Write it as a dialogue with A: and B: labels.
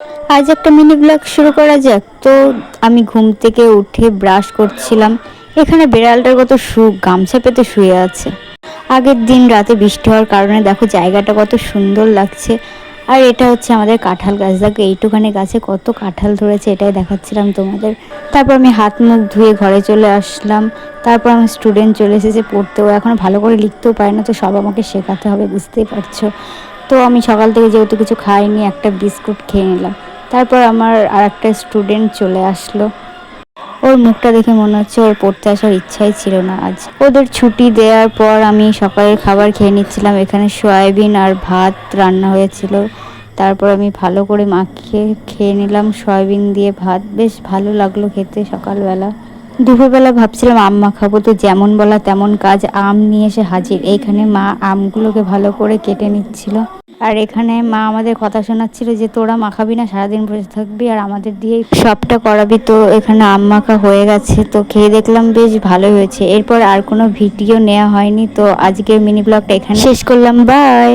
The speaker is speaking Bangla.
A: আজ একটা মিনি ব্লগ শুরু করা যাক। তো আমি ঘুম থেকে উঠে ব্রাশ করছিলাম। এখানে বিড়ালটার কত সুখ, গামছা পেতে শুয়ে আছে। আগের দিন রাতে বৃষ্টি হওয়ার কারণে দেখো জায়গাটা কত সুন্দর লাগছে। আর এটা হচ্ছে আমাদের কাঁঠাল গাছ। দেখো এইটুখানি গাছে কত কাঁঠাল ধরেছে, এটাই দেখাচ্ছিলাম তোমাদের। তারপর আমি হাত মুখ ধুয়ে ঘরে চলে আসলাম। তারপর আমার স্টুডেন্ট চলে এসেছে পড়তেও, এখন ভালো করে লিখতেও পারে না, তো সব আমাকে শেখাতে হবে, বুঝতেই পারছো। তো আমি সকাল থেকে যেহেতু কিছু খাইনি, একটা বিস্কুট খেয়ে নিলাম। তারপর আমার আর একটা স্টুডেন্ট চলে আসলো। ওর মুখটা দেখে মনে হচ্ছে ওর পড়তে আসার ইচ্ছাই ছিল না আজ। ওদের ছুটি দেওয়ার পর আমি সকালের খাবার খেয়ে নিচ্ছিলাম। এখানে সয়াবিন আর ভাত রান্না হয়েছিল। তারপর আমি ভালো করে মাখিয়ে খেয়ে নিলাম সয়াবিন দিয়ে ভাত। বেশ ভালো লাগলো খেতে সকালবেলা। দুপুরবেলা ভাবছিলাম আম মাখাবো, তো যেমন বলা তেমন কাজ, আম নিয়ে এসে হাজির। এইখানে মা আমগুলোকে ভালো করে কেটে নিচ্ছিল। আর এখানে মা আমাদের কথা শোনাচ্ছিল যে তোরা মাখাবি না, সারাদিন বসে থাকবি আর আমাদের দিয়ে সবটা করাবি। তো এখানে আম মাখা হয়ে গেছে, তো খেয়ে দেখলাম বেশ ভালো হয়েছে। এরপর আর কোনো ভিডিও নেওয়া হয়নি। তো আজকের মিনি ব্লগটা এখানে শেষ করলাম। বাই।